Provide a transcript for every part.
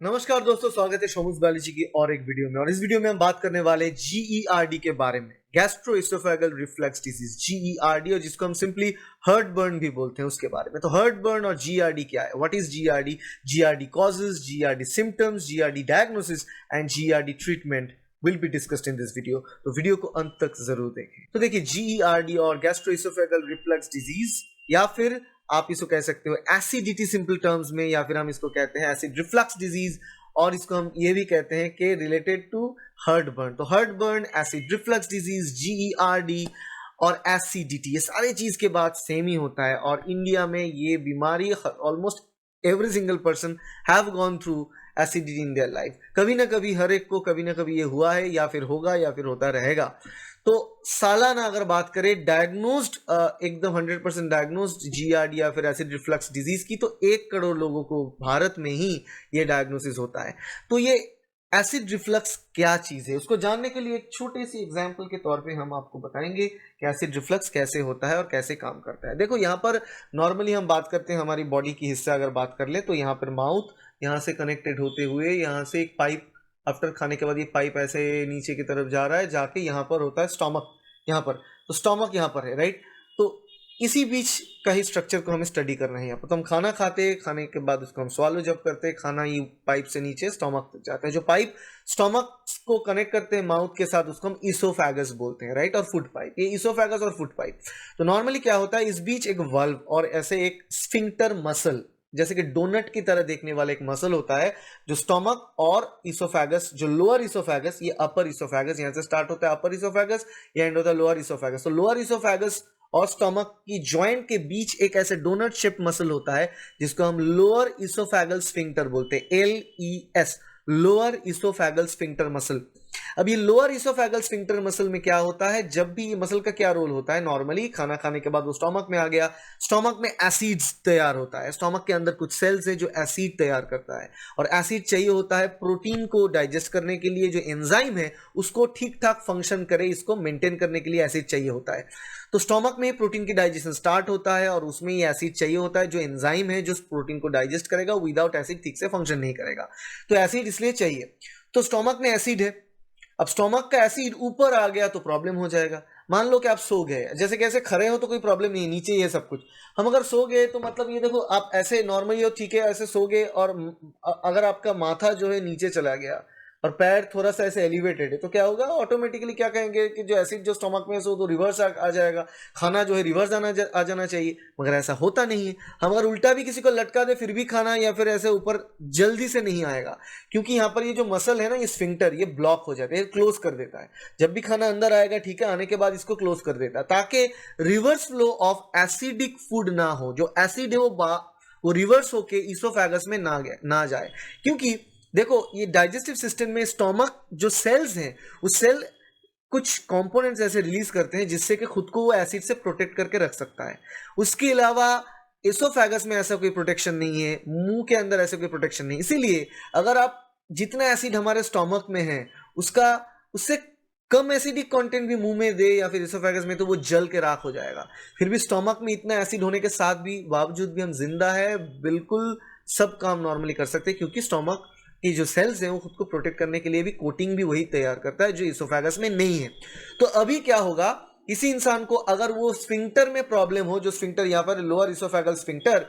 नमस्कार दोस्तों, स्वागत है शोमुस बालाजी की और एक वीडियो में। और इस वीडियो में हम बात करने वाले GERD के बारे में, गैस्ट्रोइसोफेगल रिफ्लक्स डिजीज GERD, और जिसको हम सिंपली हर्ट बर्न भी बोलते हैं, उसके बारे में। तो हर्ट बर्न और GERD क्या है, what is GERD, GERD causes, GERD symptoms, GERD diagnosis and GERD treatment will be discussed in this video। तो वीडियो को अंत तक जरूर देखें। तो देखिए, GERD और गैस्ट्रोइसोफेगल रिफ्लक्स डिजीज, या फिर आप इसको कह सकते हो एसिडिटी सिंपल टर्म्स में, या फिर हम इसको कहते हैं एसिड रिफ्लक्स डिजीज, और इसको हम ये भी कहते हैं कि रिलेटेड टू हर्ट बर्न। तो heartburn, acid reflux disease, GERD और एसिडिटी, ये सारे चीज के बाद सेम ही होता है। और इंडिया में ये बीमारी almost every single person have gone through acidity in their life. कभी ना कभी हर एक को कभी ना कभी ये हुआ है, या फिर होगा, या फिर होता रहेगा। तो सालाना अगर बात करें डायग्नोस्ड, एकदम 100% डायग्नोस्ड GERD या फिर एसिड रिफ्लक्स डिजीज की, तो 1 करोड़ लोगों को भारत में ही ये डायग्नोसिस होता है। तो ये एसिड रिफ्लक्स क्या चीज है, उसको जानने के लिए एक छोटे सी एग्जांपल के तौर पे हम आपको बताएंगे कि एसिड रिफ्लक्स कैसे होता है और कैसे काम करता है। देखो, यहाँ पर नॉर्मली हम बात करते हैं हमारी बॉडी की हिस्सा अगर बात कर ले, तो यहाँ पर माउथ, यहाँ से कनेक्टेड होते हुए यहाँ से एक पाइप, आफ्टर खाने के बाद ये पाइप ऐसे नीचे की तरफ जा रहा है, जाके यहाँ पर होता है स्टोमक, यहाँ पर। तो स्टोमक यहाँ पर है, राइट। तो इसी बीच का ही स्ट्रक्चर को हमें स्टडी करना है यहाँ पर। तो हम खाना खाते हैं, खाने के बाद उसको हम स्वालो जब करते हैं, खाना ये पाइप से नीचे स्टोमक तक जाता है। जो पाइप स्टोमक को कनेक्ट करते हैं माउथ के साथ, उसको हम इसोफेगस बोलते हैं, राइट। और फूड पाइप, ये इसोफेगस और फूड पाइप। तो नॉर्मली क्या होता है, इस बीच एक वाल्व और ऐसे एक स्फिंक्टर मसल, जैसे कि डोनट की तरह देखने वाला एक मसल होता है, जो स्टोमक और इसोफेगस, जो लोअर इसोफेगस, ये अपर इसोफेगस, यहां से स्टार्ट होता है अपर इसोफेगस, ये एंड होता है लोअर इसोफेगस। तो लोअर इसोफेगस और स्टोमक की जॉइंट के बीच एक ऐसे डोनट शेप मसल होता है, जिसको हम लोअर इसोफेगल स्फिंक्टर बोलते हैं, LES, lower oesophageal sphincter muscle. अब ये लोअर इसोफेगल स्फिंक्टर मसल में क्या होता है, जब भी ये मसल का क्या रोल होता है, नॉर्मली खाना खाने के बाद वो स्टोमक में आ गया, स्टोमक में एसिड्स तैयार होता है, स्टोमक के अंदर कुछ सेल्स है जो एसिड तैयार करता है, और एसिड चाहिए होता है प्रोटीन को डाइजेस्ट करने के लिए, जो एंजाइम है उसको ठीक ठाक फंक्शन करे, इसको मेंटेन करने के लिए एसिड चाहिए होता है। तो स्टोमक में प्रोटीन की डाइजेशन स्टार्ट होता है, और उसमें ये एसिड चाहिए होता है, जो एंजाइम है जो प्रोटीन को डाइजेस्ट करेगा, विदाउट एसिड ठीक से फंक्शन नहीं करेगा। तो एसिड इसलिए चाहिए। तो स्टोमक में एसिड है, अब स्टोमक का एसिड ऊपर आ गया तो प्रॉब्लम हो जाएगा। मान लो कि आप सो गए, जैसे कैसे खड़े हो तो कोई प्रॉब्लम नहीं, नीचे ही है सब कुछ। हम अगर सो गए तो मतलब ये देखो, आप ऐसे नॉर्मली हो, ठीक है, ऐसे सो गए, और अगर आपका माथा जो है नीचे चला गया और पैर थोड़ा सा ऐसे एलिवेटेड है, तो क्या होगा, ऑटोमेटिकली क्या कहेंगे कि जो एसिड जो स्टोमक में है सो तो रिवर्स आ जाएगा, खाना जो है रिवर्स आ जाना चाहिए। मगर ऐसा होता नहीं है। हम अगर उल्टा भी किसी को लटका दे फिर भी खाना या फिर ऐसे ऊपर जल्दी से नहीं आएगा, क्योंकि यहाँ पर ये जो मसल है ना, ये स्फिंक्टर, ये ब्लॉक हो जाता है, क्लोज कर देता है। जब भी खाना अंदर आएगा, ठीक है, आने के बाद इसको क्लोज कर देता है, ताकि reverse flow of acidic food ना हो। जो एसिड है वो रिवर्स होके इसोफेगस में ना जाए। क्योंकि देखो, ये डाइजेस्टिव सिस्टम में स्टोमक जो सेल्स हैं, उस सेल कुछ कंपोनेंट्स ऐसे रिलीज करते हैं जिससे कि खुद को वो एसिड से प्रोटेक्ट करके रख सकता है। उसके अलावा इसोफेगस में ऐसा कोई प्रोटेक्शन नहीं है, मुंह के अंदर ऐसा कोई प्रोटेक्शन नहीं। इसीलिए अगर आप जितना एसिड हमारे स्टोमक में है, उससे कम एसिडिक कंटेंट भी मुंह में दे या फिर इसोफेगस में, तो वो जल के राख हो जाएगा। फिर भी स्टोमक में इतना एसिड होने के साथ भी बावजूद भी हम जिंदा है, बिल्कुल सब काम नॉर्मली कर सकते हैं, क्योंकि स्टोमक की जो सेल्स हैं वो खुद को प्रोटेक्ट करने के लिए भी कोटिंग भी वही तैयार करता है, जो इसोफेगस में नहीं है। तो अभी क्या होगा, किसी इंसान को अगर वो स्फिंक्टर में प्रॉब्लम हो, जो स्फिंक्टर यहाँ पर लोअर इसोफेगल स्फिंक्टर,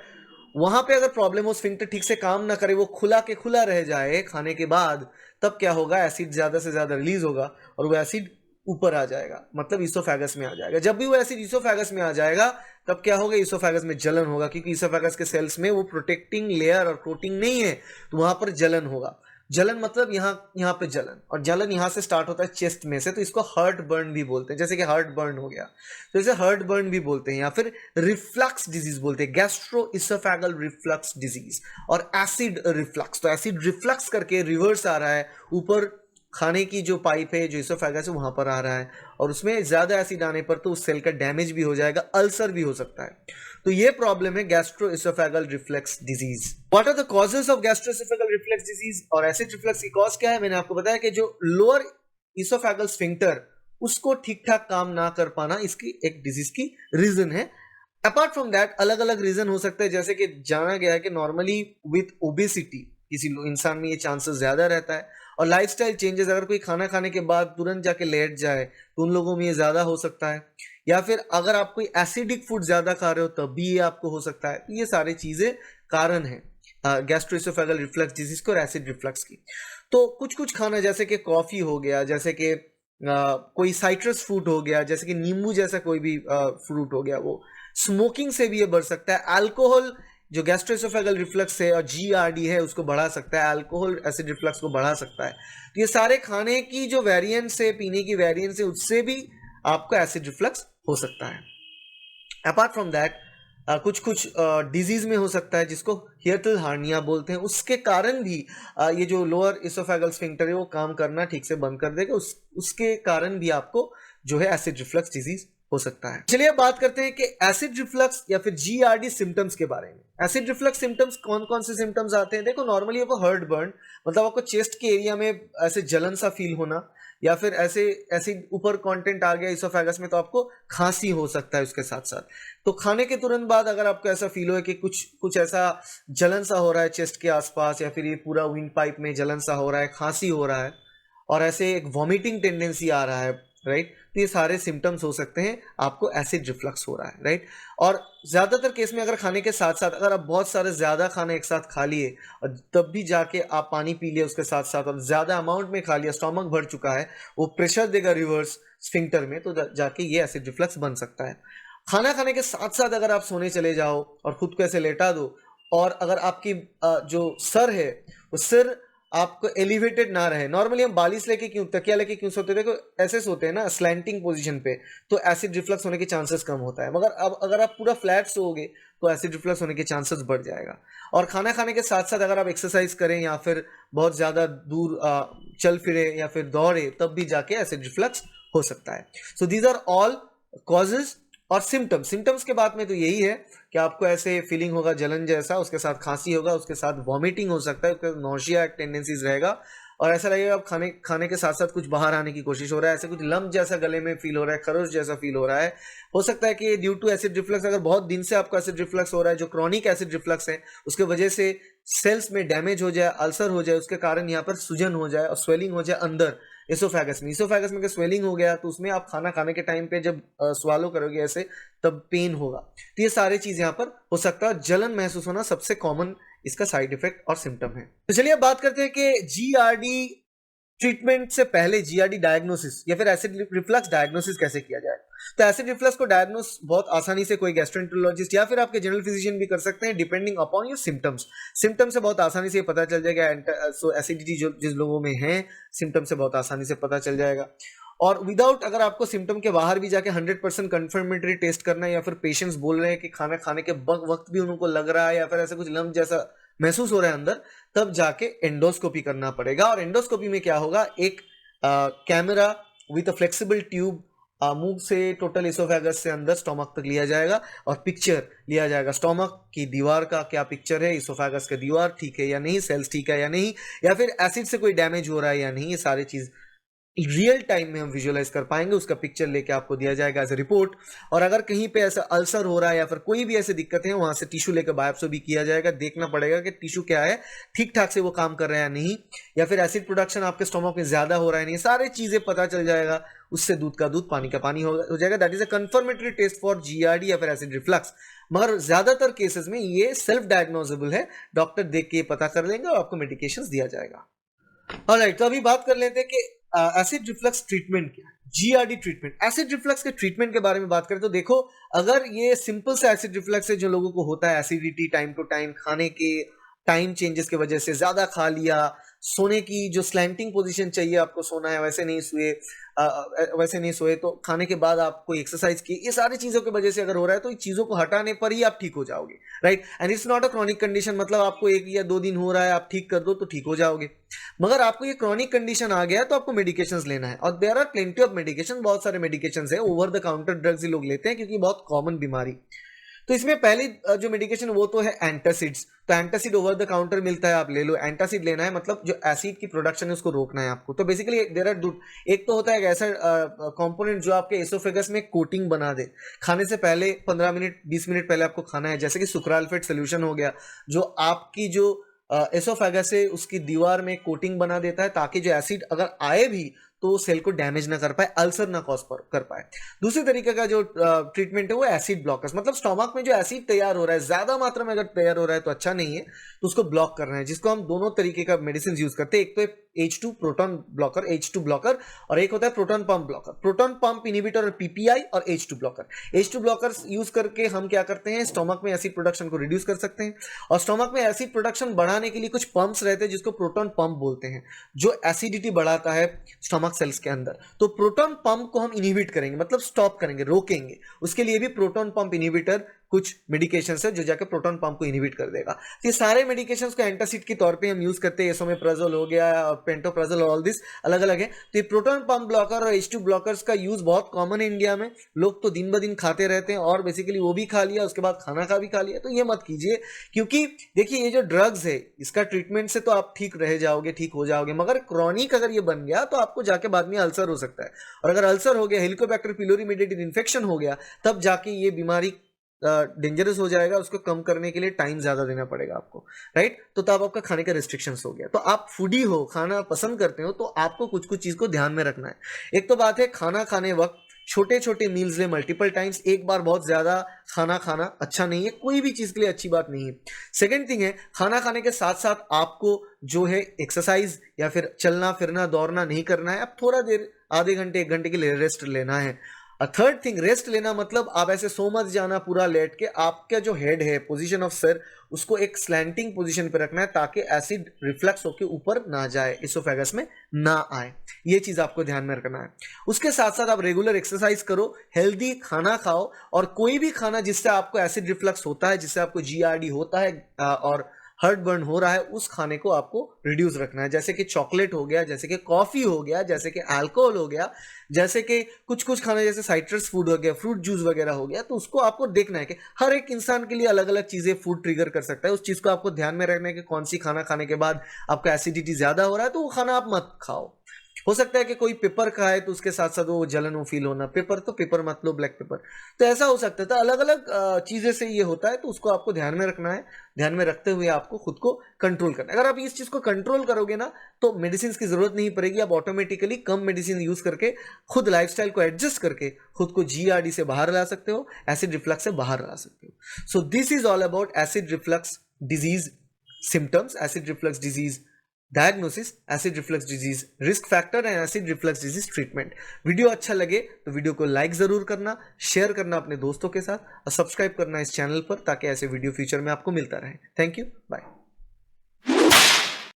वहां पे अगर प्रॉब्लम हो, स्फिंक्टर ठीक से काम ना करे, वो खुला के खुला रह जाए खाने के बाद, तब क्या होगा, एसिड ज्यादा से ज्यादा रिलीज होगा, और वो एसिड ऊपर आ जाएगा, मतलब इसोफेगस में आ जाएगा। जब भी वो एसिड इसोफेगस में आ जाएगा, तब क्या होगा, इसोफेगस में जलन होगा, क्योंकि इसोफेगस के सेल्स में वो प्रोटेक्टिंग लेयर और कोटिंग नहीं है, तो वहां पर जलन होगा। जलन मतलब यहाँ पे जलन, और जलन यहाँ से स्टार्ट होता है चेस्ट में से, तो इसको हर्ट बर्न भी बोलते हैं। जैसे कि हर्ट बर्न हो गया, तो इसे हर्ट बर्न भी बोलते हैं, या फिर रिफ्लक्स डिजीज बोलते हैं, गैस्ट्रो इसोफेगल रिफ्लक्स डिजीज, और एसिड रिफ्लक्स। तो एसिड रिफ्लक्स करके रिवर्स आ रहा है, ऊपर खाने की जो पाइप है, जो इसोफेगस है, वहां पर आ रहा है, और उसमें ज्यादा एसिड आने पर तो उस सेल का डैमेज भी हो जाएगा, अल्सर भी हो सकता है। तो ये प्रॉब्लम है gastroesophageal reflux disease. What are the causes of gastroesophageal reflux disease, और एसिड रिफ्लक्स की कॉज क्या है। मैंने आपको बताया कि जो लोअर इसोफेगल स्फिंक्टर, उसको ठीक ठाक काम ना कर पाना इसकी एक डिजीज की रीजन है। अपार्ट फ्रॉम दैट अलग अलग रीजन हो सकते हैं, जैसे कि जाना गया है कि नॉर्मली विथ ओबेसिटी, किसी इंसान में ये चांसेस ज्यादा रहता है। और लाइफस्टाइल चेंजेस, अगर कोई खाना खाने के बाद तुरंत जाके लेट जाए तो उन लोगों में ये ज्यादा हो सकता है। या फिर अगर आप कोई एसिडिक फूड ज्यादा खा रहे हो तब भी ये आपको हो सकता है। तो ये सारी चीजें कारण है गैस्ट्रोइसोफेगल रिफ्लक्स डिजीज को और एसिड रिफ्लक्स की। तो कुछ कुछ खाना जैसे कि कॉफी हो गया, जैसे कि कोई साइट्रस फ्रूट हो गया, जैसे कि नींबू जैसा कोई भी फ्रूट हो गया, वो स्मोकिंग से भी ये बढ़ सकता है। अल्कोहल जो गैस्ट्रोइसोफेगल रिफ्लक्स है और जीआरडी है उसको बढ़ा सकता है, अल्कोहल एसिड रिफ्लक्स को बढ़ा सकता है। तो ये सारे खाने की जो वेरिएंट्स है, पीने की वेरिएंट्स है, उससे भी आपको एसिड रिफ्लक्स हो सकता है। अपार्ट फ्रॉम दैट कुछ कुछ डिजीज में हो सकता है जिसको हियरटल हार्निया बोलते हैं, उसके कारण भी ये जो लोअर इसोफेगल स्फिंक्टर है वो काम करना ठीक से बंद कर देगा, उसके कारण भी आपको जो है एसिड रिफ्लक्स डिजीज हो सकता है। चलिए अब बात करते हैं कि एसिड रिफ्लक्स या फिर जीआरडी सिम्टम्स के बारे में। एसिड रिफ्लक्स सिम्टम्स कौन कौन से सिम्टम्स आते हैं? देखो, नॉर्मली आपको हर्ट बर्न, मतलब आपको चेस्ट के एरिया में ऐसे जलन सा फील होना, या फिर ऐसे एसिड ऊपर कंटेंट आ गया इसोफेगस में तो आपको खांसी हो सकता है उसके साथ साथ। तो खाने के तुरंत बाद अगर आपको ऐसा फील हो कि कुछ कुछ ऐसा जलन सा हो रहा है चेस्ट के आसपास, या फिर ये पूरा विंड पाइप में जलन सा हो रहा है, खांसी हो रहा है, और ऐसे एक वॉमिटिंग टेंडेंसी आ रहा है, राइट, तो ये सारे सिम्टम्स हो सकते हैं आपको एसिड रिफ्लक्स हो रहा है, राइट। और ज्यादातर केस में अगर खाने के साथ साथ अगर आप बहुत सारे ज्यादा खाना एक साथ खा लिए और तब भी जाके आप पानी पी लिए उसके साथ साथ, और ज्यादा अमाउंट में खा लिया, स्टोमक भर चुका है, वो प्रेशर देगा रिवर्स स्फिंक्टर में, तो जाके ये एसिड रिफ्लक्स बन सकता है। खाना खाने के साथ साथ अगर आप सोने चले जाओ और खुद को ऐसे लेटा दो, और अगर आपकी जो सर है वो सिर आपको एलिवेटेड ना रहे, नॉर्मली हम बालिश लेके क्यों, तकिया लेके क्यों सोते हैं, देखो ऐसे सोते हैं ना स्लैंटिंग पोजीशन पे, तो एसिड रिफ्लक्स होने के चांसेस कम होता है। मगर अब अगर आप पूरा फ्लैट सोओगे तो एसिड रिफ्लक्स होने के चांसेस बढ़ जाएगा। और खाना खाने के साथ साथ अगर आप एक्सरसाइज करें या फिर बहुत ज्यादा दूर चल फिरे या फिर दौड़े, तब भी जाके एसिड रिफ्लक्स हो सकता है। So these are all causes. और सिम्टम्स के बाद में तो यही है कि आपको ऐसे फीलिंग होगा जलन जैसा, उसके साथ खांसी होगा, उसके साथ वॉमिटिंग हो सकता है, उसके साथ नौशिया टेंडेंसीज रहेगा, और ऐसा लगेगा आप खाने के साथ साथ कुछ बाहर आने की कोशिश हो रहा है, ऐसे कुछ लम्प जैसा गले में फील हो रहा है, खरोच जैसा फील हो रहा है। हो सकता है कि ड्यू टू एसिड रिफ्लक्स, अगर बहुत दिन से आपको एसिड रिफ्लक्स हो रहा है, जो क्रॉनिक एसिड रिफ्लक्स है, उसके वजह से सेल्स में डैमेज हो जाए, अल्सर हो जाए, उसके कारण यहाँ पर सूजन हो जाए और स्वेलिंग हो जाए अंदर इसोफेगस में अगर स्वेलिंग हो गया तो उसमें आप खाना खाने के टाइम पे जब स्वालो करोगे ऐसे, तब पेन होगा। तो ये सारी चीज यहाँ पर हो सकता है। जलन महसूस होना सबसे कॉमन इसका साइड इफेक्ट और सिम्टम है। तो चलिए अब बात करते हैं कि जीआरडी ट्रीटमेंट से पहले जीआरडी डायग्नोसिस या फिर एसिड रिफ्लक्स डायग्नोसिस कैसे किया जाए। तो एसिड रिफ्लक्स को डायग्नोस बहुत आसानी से कोई गैस्ट्रोएंटरोलॉजिस्ट या फिर आपके जनरल फिजिशियन भी कर सकते हैं, depending upon your symptoms. Symptom से बहुत आसानी से पता चल जाएगा। सो एसिडिटी जो जिस लोगों में है, सिम्टम से बहुत आसानी से पता चल जाएगा। और विदाउट, अगर आपको सिम्टम के बाहर भी जाके 100% कंफर्मेटरी टेस्ट करना है, या फिर पेशेंट्स बोल रहे हैं कि खाना खाने के वक्त भी उनको लग रहा है या फिर ऐसा कुछ लम्प जैसा महसूस हो रहा है अंदर, तब जाके एंडोस्कोपी करना पड़ेगा। और एंडोस्कोपी में क्या होगा, एक camera with a flexible tube मुंह से टोटल इसोफेगस से अंदर स्टोमक तक लिया जाएगा और पिक्चर लिया जाएगा स्टोमक की दीवार का, क्या पिक्चर है, इसोफेगस की दीवार ठीक है या नहीं, सेल्स ठीक है या नहीं, या फिर एसिड से कोई डैमेज हो रहा है या नहीं, ये सारी चीज रियल टाइम में हम विजुअलाइज कर पाएंगे। उसका पिक्चर लेके आपको दिया जाएगा एज ए रिपोर्ट। और अगर कहीं पे ऐसा अल्सर हो रहा है या फिर कोई भी ऐसी दिक्कत है, वहां से टिश्यू लेकर बायोप्सी भी किया जाएगा, देखना पड़ेगा कि टिश्यू क्या है, ठीक ठाक से वो काम कर रहा है या नहीं, या फिर एसिड प्रोडक्शन आपके स्टोमक में ज्यादा हो रहा है नहीं, सारी चीजें पता चल जाएगा। उससे दूध का दूध पानी का पानी हो जाएगा। That is a confirmatory test for GERD या फिर एसिड रिफ्लक्स। मगर ज्यादातर केसेस में ये सेल्फ डायग्नोजेबल है, डॉक्टर देख के पता कर लेंगे और आपको मेडिकेशन दिया जाएगा। ऑलराइट, तो अभी बात कर लेते हैं कि एसिड रिफ्लक्स ट्रीटमेंट क्या है, जीआरडी ट्रीटमेंट। एसिड रिफ्लक्स के ट्रीटमेंट के बारे में बात करें तो देखो, अगर ये सिंपल सा एसिड रिफ्लक्स है जो लोगों को होता है, एसिडिटी टाइम टू टाइम, खाने के टाइम चेंजेस की वजह से ज्यादा खा लिया, सोने की जो स्लैंटिंग पोजीशन चाहिए आपको सोना है वैसे नहीं सोए, तो खाने के बाद आपको एक्सरसाइज की, ये सारी चीजों की वजह से अगर हो रहा है तो ये चीजों को हटाने पर ही आप ठीक हो जाओगे, right. And it's not a chronic condition, मतलब आपको 1 या 2 दिन हो रहा है, आप ठीक कर दो तो ठीक हो जाओगे। मगर आपको ये क्रॉनिक कंडीशन आ गया तो आपको मेडिकेशंस लेना है, और there are plenty of medication, बहुत सारे मेडिकेशंस है, ओवर द काउंटर ड्रग्स ही लोग लेते हैं क्योंकि बहुत कॉमन बीमारी। तो इसमें पहली जो मेडिकेशन वो तो है एंटासिड्स। तो एंटासिड ओवर द काउंटर मिलता है, आप ले लो। एंटासिड लेना है, मतलब जो एसिड की प्रोडक्शन है उसको रोकना है आपको। तो बेसिकली देयर आर एक तो होता है एक ऐसा कंपोनेंट जो आपके एसोफेगस में कोटिंग बना दे, खाने से पहले 15 मिनट 20 मिनट पहले आपको खाना है, जैसे कि सुक्राल्फेट सोल्यूशन हो गया, जो आपकी जो एसोफेगस से उसकी दीवार में कोटिंग बना देता है ताकि जो एसिड अगर आए भी तो सेल को डैमेज ना कर पाए, अल्सर ना कॉज कर पाए। दूसरी तरीके का जो ट्रीटमेंट है वो एसिड ब्लॉकर्स, मतलब स्टोमक में जो एसिड तैयार हो रहा है ज्यादा मात्रा में अगर तैयार हो रहा है तो अच्छा नहीं है, तो उसको ब्लॉक करना है, जिसको हम दोनों तरीके का मेडिसिन यूज करते हैं। एक तो H2 proton blocker, H2 blocker, और एक होता है proton pump blocker, proton pump inhibitor और PPI और H2 blocker. H2 blockers use करके हम क्या करते हैं, स्टोमक में एसिड प्रोडक्शन को रिड्यूस कर सकते हैं। और स्टोमक में एसिड प्रोडक्शन बढ़ाने के लिए कुछ पंप्स रहते हैं जिसको प्रोटॉन पंप बोलते हैं, जो एसिडिटी बढ़ाता है स्टोमक सेल्स के अंदर। तो प्रोटॉन पंप को हम इनहिबिट करेंगे, मतलब स्टॉप करेंगे, रोकेंगे। उसके लिए भी प्रोटॉन पंप इनहिबिटर कुछ मेडिकेशन है जो जाकर प्रोटॉन पंप को इनहिबिट कर देगा। तो ये सारे मेडिकेशन को एंटासिड के तौर पे हम यूज करते हैं, एसोमेप्राजोल हो गया, पेंटोप्राजोल, ऑल दिस अलग अलग है। तो ये प्रोटॉन पंप ब्लॉकर और H2 ब्लॉकर्स का यूज बहुत कॉमन है इंडिया में। लोग तो दिन ब दिन खाते रहते हैं, और बेसिकली वो भी खा लिया उसके बाद खाना खा भी खा लिया, तो ये मत कीजिए। क्योंकि देखिए ये जो ड्रग्स है इसका ट्रीटमेंट से तो आप ठीक रह जाओगे, ठीक हो जाओगे, मगर क्रॉनिक अगर ये बन गया तो आपको जाके बाद में अल्सर हो सकता है। और अगर अल्सर हो गया, हेलिकोबैक्टर पिलोरी मेडिएटेड इन्फेक्शन हो गया, तब जाके ये बीमारी डेंजरस हो जाएगा। उसको कम करने के लिए टाइम ज्यादा देना पड़ेगा आपको, राइट। तो तब आपका खाने का रिस्ट्रिक्शंस हो गया। तो आप फूडी हो, खाना पसंद करते हो, तो आपको कुछ कुछ चीज को ध्यान में रखना है। एक तो बात है खाना खाने वक्त छोटे छोटे मील्स ले मल्टीपल टाइम्स, एक बार बहुत ज्यादा खाना खाना अच्छा नहीं है, कोई भी चीज के लिए अच्छी बात नहीं है। सेकेंड थिंग है, खाना खाने के साथ साथ आपको जो है एक्सरसाइज या फिर चलना फिरना दौड़ना नहीं करना है। अब थोड़ा देर, आधे घंटे 1 घंटे के लिए रेस्ट लेना है। थर्ड थिंग, रेस्ट लेना मतलब आप ऐसे सो मत जाना पूरा लेट के, आपका जो हेड है, पोजीशन ऑफ सर, उसको एक स्लैंटिंग पोजीशन पे रखना है ताकि एसिड रिफ्लेक्स होके ऊपर ना जाए, इसोफेगस में ना आए। ये चीज आपको ध्यान में रखना है। उसके साथ साथ आप रेगुलर एक्सरसाइज करो, हेल्दी खाना खाओ, और कोई भी खाना जिससे आपको एसिड रिफ्लेक्स होता है, जिससे आपको GERD होता है और हर्ट बर्न हो रहा है, उस खाने को आपको रिड्यूस रखना है। जैसे कि चॉकलेट हो गया, जैसे कि कॉफी हो गया, जैसे कि अल्कोहल हो गया, जैसे कि कुछ कुछ खाने जैसे साइट्रस फूड हो गया, फ्रूट जूस वगैरह हो गया। तो उसको आपको देखना है कि हर एक इंसान के लिए अलग अलग चीजें फूड ट्रिगर कर सकता है। उस चीज को आपको ध्यान में रखना है कि कौन सी खाना खाने के बाद आपका एसिडिटी ज्यादा हो रहा है, तो वो खाना आप मत खाओ। हो सकता है कि कोई पेपर खाए तो उसके साथ साथ वो जलन वो फील होना, पेपर तो पेपर मत लो, ब्लैक पेपर, तो ऐसा हो सकता है। तो अलग अलग चीजें से ये होता है, तो उसको आपको ध्यान में रखना है। ध्यान में रखते हुए आपको खुद को कंट्रोल करना है। अगर आप इस चीज को कंट्रोल करोगे ना, तो मेडिसिन की जरूरत नहीं पड़ेगी। आप ऑटोमेटिकली कम मेडिसिन यूज करके खुद लाइफस्टाइल को एडजस्ट करके खुद को GERD से बाहर ला सकते हो, एसिड रिफ्लक्स से बाहर ला सकते हो। So this is all about acid reflux disease symptoms, acid reflux disease diagnosis, acid reflux disease risk factor and acid reflux disease treatment. Video अच्छा लगे तो वीडियो को लाइक जरूर करना, शेयर करना अपने दोस्तों के साथ, और सब्सक्राइब करना इस चैनल पर ताकि ऐसे वीडियो फ्यूचर में आपको मिलता रहे। Thank you, bye.